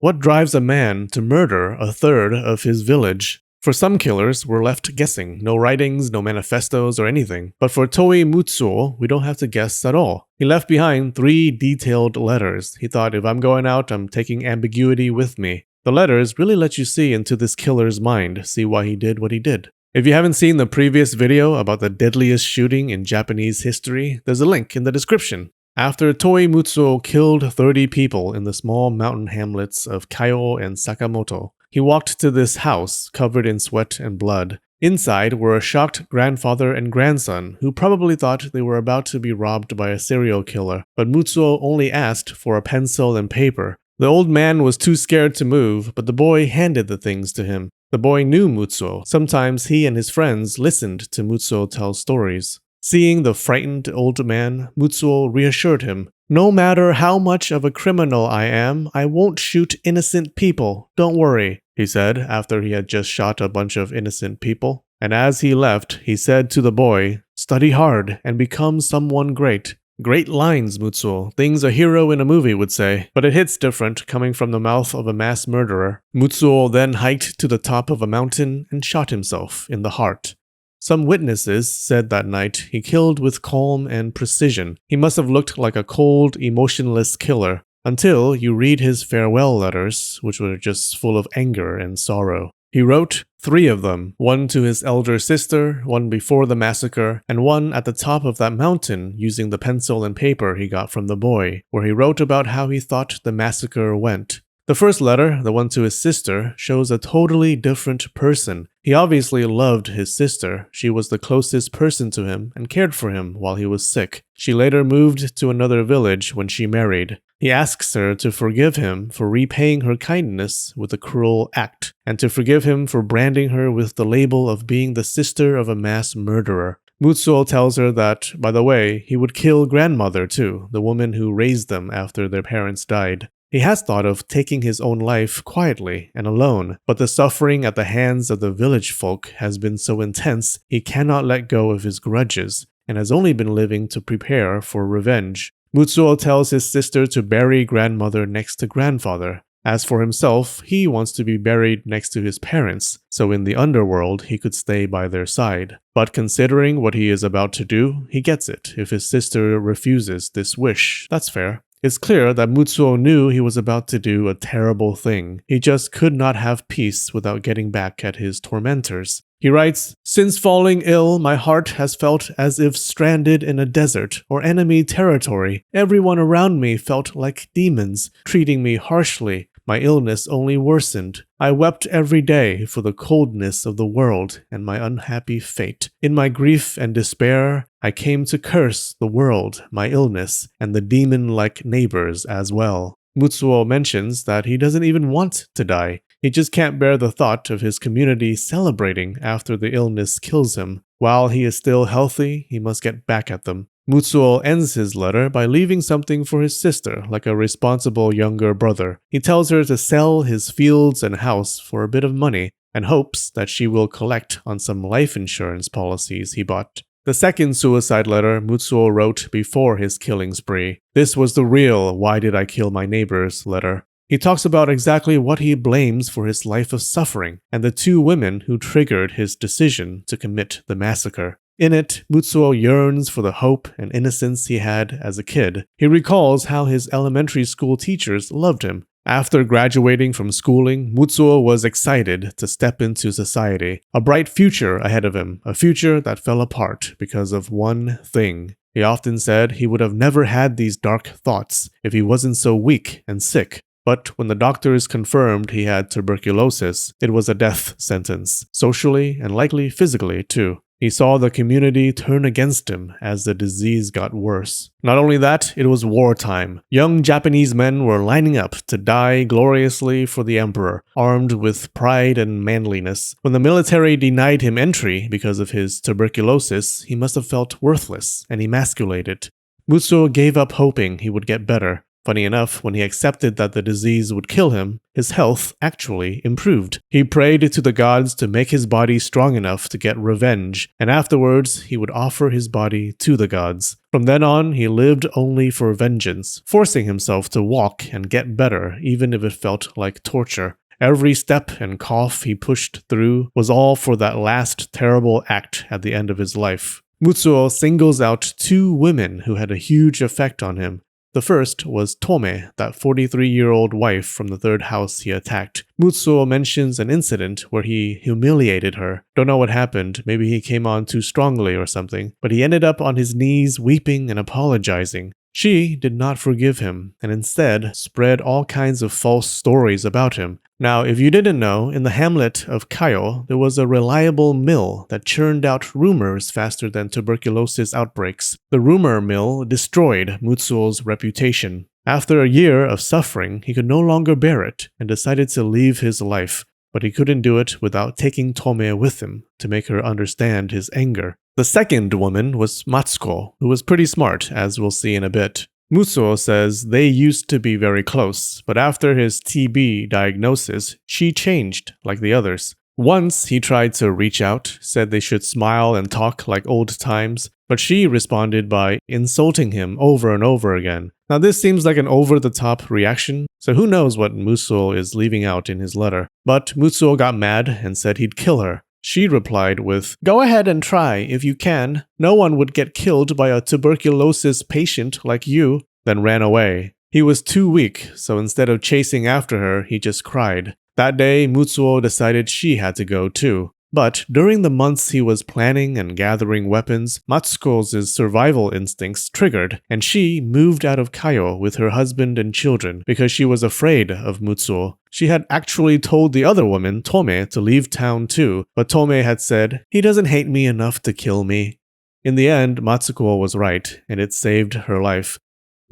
What drives a man to murder a third of his village? For some killers, we're left guessing. No writings, no manifestos or anything. But for Toi Mutsuo, we don't have to guess at all. He left behind 3 detailed letters. He thought, if I'm going out, I'm taking ambiguity with me. The letters really let you see into this killer's mind, see why he did what he did. If you haven't seen the previous video about the deadliest shooting in Japanese history, there's a link in the description. After Toi Mutsuo killed 30 people in the small mountain hamlets of Kaio and Sakamoto, he walked to this house covered in sweat and blood. Inside were a shocked grandfather and grandson who probably thought they were about to be robbed by a serial killer, but Mutsuo only asked for a pencil and paper. The old man was too scared to move, but the boy handed the things to him. The boy knew Mutsuo. Sometimes he and his friends listened to Mutsuo tell stories. Seeing the frightened old man, Mutsuo reassured him, "No matter how much of a criminal I am, I won't shoot innocent people. Don't worry," he said after he had just shot a bunch of innocent people. And as he left, he said to the boy, "Study hard and become someone great." Great lines, Mutsuo. Things a hero in a movie would say. But it hits different coming from the mouth of a mass murderer. Mutsuo then hiked to the top of a mountain and shot himself in the heart. Some witnesses said that night he killed with calm and precision. He must have looked like a cold, emotionless killer, until you read his farewell letters, which were just full of anger and sorrow. He wrote 3 of them, one to his elder sister, one before the massacre, and one at the top of that mountain using the pencil and paper he got from the boy, where he wrote about how he thought the massacre went. The first letter, the one to his sister, shows a totally different person. He obviously loved his sister. She was the closest person to him and cared for him while he was sick. She later moved to another village when she married. He asks her to forgive him for repaying her kindness with a cruel act, and to forgive him for branding her with the label of being the sister of a mass murderer. Mutsuo tells her that, by the way, he would kill grandmother too, the woman who raised them after their parents died. He has thought of taking his own life quietly and alone, but the suffering at the hands of the village folk has been so intense he cannot let go of his grudges, and has only been living to prepare for revenge. Mutsuo tells his sister to bury grandmother next to grandfather. As for himself, he wants to be buried next to his parents, so in the underworld he could stay by their side. But considering what he is about to do, he gets it. If his sister refuses this wish, that's fair. It's clear that Mutsuo knew he was about to do a terrible thing. He just could not have peace without getting back at his tormentors. He writes, "Since falling ill, my heart has felt as if stranded in a desert or enemy territory. Everyone around me felt like demons, treating me harshly. My illness only worsened. I wept every day for the coldness of the world and my unhappy fate. In my grief and despair, I came to curse the world, my illness, and the demon-like neighbors as well." Mutsuo mentions that he doesn't even want to die. He just can't bear the thought of his community celebrating after the illness kills him. While he is still healthy, he must get back at them. Mutsuo ends his letter by leaving something for his sister, like a responsible younger brother. He tells her to sell his fields and house for a bit of money, and hopes that she will collect on some life insurance policies he bought. The second suicide letter Mutsuo wrote before his killing spree. This was the real "why did I kill my neighbors" letter. He talks about exactly what he blames for his life of suffering, and the 2 women who triggered his decision to commit the massacre. In it, Mutsuo yearns for the hope and innocence he had as a kid. He recalls how his elementary school teachers loved him. After graduating from schooling, Mutsuo was excited to step into society. A bright future ahead of him, a future that fell apart because of one thing. He often said he would have never had these dark thoughts if he wasn't so weak and sick. But when the doctors confirmed he had tuberculosis, it was a death sentence, socially and likely physically too. He saw the community turn against him as the disease got worse. Not only that, it was wartime. Young Japanese men were lining up to die gloriously for the emperor, armed with pride and manliness. When the military denied him entry because of his tuberculosis, he must have felt worthless and emasculated. Mutsuo gave up hoping he would get better. Funny enough, when he accepted that the disease would kill him, his health actually improved. He prayed to the gods to make his body strong enough to get revenge, and afterwards he would offer his body to the gods. From then on, he lived only for vengeance, forcing himself to walk and get better, even if it felt like torture. Every step and cough he pushed through was all for that last terrible act at the end of his life. Mutsuo singles out two women who had a huge effect on him. The first was Tome, that 43-year-old wife from the third house he attacked. Mutsuo mentions an incident where he humiliated her. Don't know what happened, maybe he came on too strongly or something, but he ended up on his knees weeping and apologizing. She did not forgive him, and instead spread all kinds of false stories about him. Now, if you didn't know, in the hamlet of Kaio, there was a reliable mill that churned out rumors faster than tuberculosis outbreaks. The rumor mill destroyed Mutsuo's reputation. After a year of suffering, he could no longer bear it and decided to leave his life. But he couldn't do it without taking Tome with him to make her understand his anger. The second woman was Matsuko, who was pretty smart, as we'll see in a bit. Mutsuo says they used to be very close, but after his TB diagnosis, she changed like the others. Once he tried to reach out, said they should smile and talk like old times, but she responded by insulting him over and over again. Now this seems like an over-the-top reaction, so who knows what Mutsuo is leaving out in his letter. But Mutsuo got mad and said he'd kill her. She replied with, "Go ahead and try, if you can. No one would get killed by a tuberculosis patient like you," then ran away. He was too weak, so instead of chasing after her, he just cried. That day, Mutsuo decided she had to go too. But during the months he was planning and gathering weapons, Matsuko's survival instincts triggered, and she moved out of Kaio with her husband and children because she was afraid of Mutsuo. She had actually told the other woman, Tome, to leave town too, but Tome had said, "He doesn't hate me enough to kill me." In the end, Matsuko was right, and it saved her life.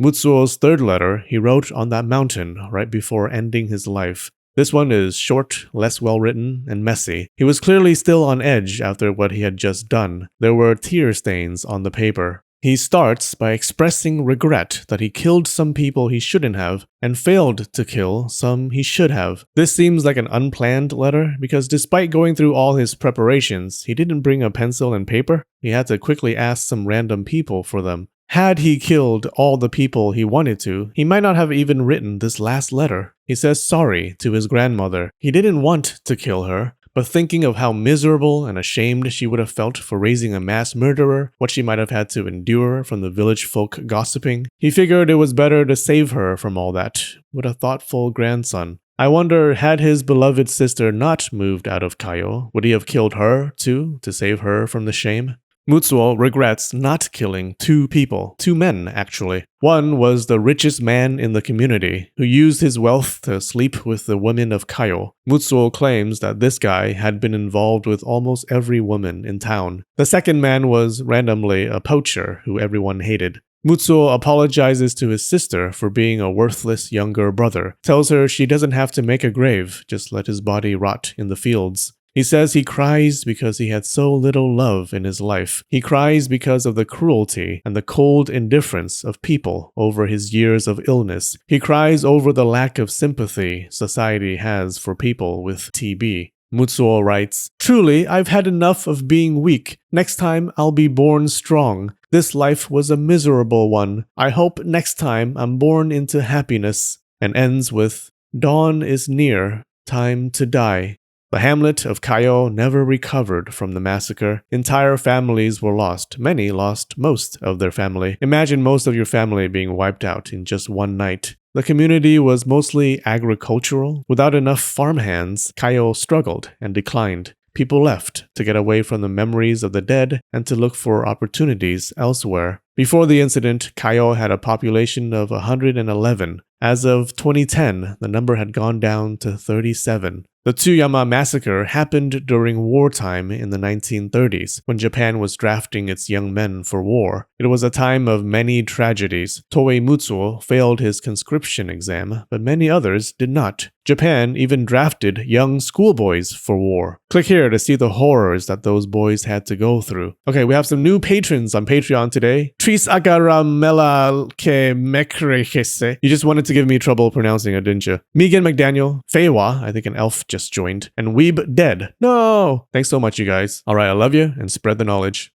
Mutsuo's third letter he wrote on that mountain right before ending his life. This one is short, less well-written, and messy. He was clearly still on edge after what he had just done. There were tear stains on the paper. He starts by expressing regret that he killed some people he shouldn't have, and failed to kill some he should have. This seems like an unplanned letter, because despite going through all his preparations, he didn't bring a pencil and paper. He had to quickly ask some random people for them. Had he killed all the people he wanted to, he might not have even written this last letter. He says sorry to his grandmother. He didn't want to kill her, but thinking of how miserable and ashamed she would have felt for raising a mass murderer, what she might have had to endure from the village folk gossiping, he figured it was better to save her from all that. What a thoughtful grandson. I wonder, had his beloved sister not moved out of Kaio, would he have killed her too, to save her from the shame? Mutsuo regrets not killing two people, two men actually. One was the richest man in the community, who used his wealth to sleep with the women of Kaio. Mutsuo claims that this guy had been involved with almost every woman in town. The second man was randomly a poacher who everyone hated. Mutsuo apologizes to his sister for being a worthless younger brother, tells her she doesn't have to make a grave, just let his body rot in the fields. He says he cries because he had so little love in his life. He cries because of the cruelty and the cold indifference of people over his years of illness. He cries over the lack of sympathy society has for people with TB. Mutsuo writes, "Truly, I've had enough of being weak. Next time, I'll be born strong. This life was a miserable one. I hope next time I'm born into happiness." And ends with, "Dawn is near. Time to die." The hamlet of Kaio never recovered from the massacre. Entire families were lost. Many lost most of their family. Imagine most of your family being wiped out in just one night. The community was mostly agricultural. Without enough farmhands, Kaio struggled and declined. People left to get away from the memories of the dead and to look for opportunities elsewhere. Before the incident, Kaio had a population of 111. As of 2010, the number had gone down to 37. The Tsuyama massacre happened during wartime in the 1930s, when Japan was drafting its young men for war. It was a time of many tragedies. Toi Mutsuo failed his conscription exam, but many others did not. Japan even drafted young schoolboys for war. Click here to see the horrors that those boys had to go through. Okay, we have some new patrons on Patreon today. Tris Agaramela Ke Mekrehese. You just wanted to give me trouble pronouncing it, didn't you? Megan McDaniel, Feiwa, I think an elf just joined, and Weeb Dead. No! Thanks so much, you guys. Alright, I love you, and spread the knowledge.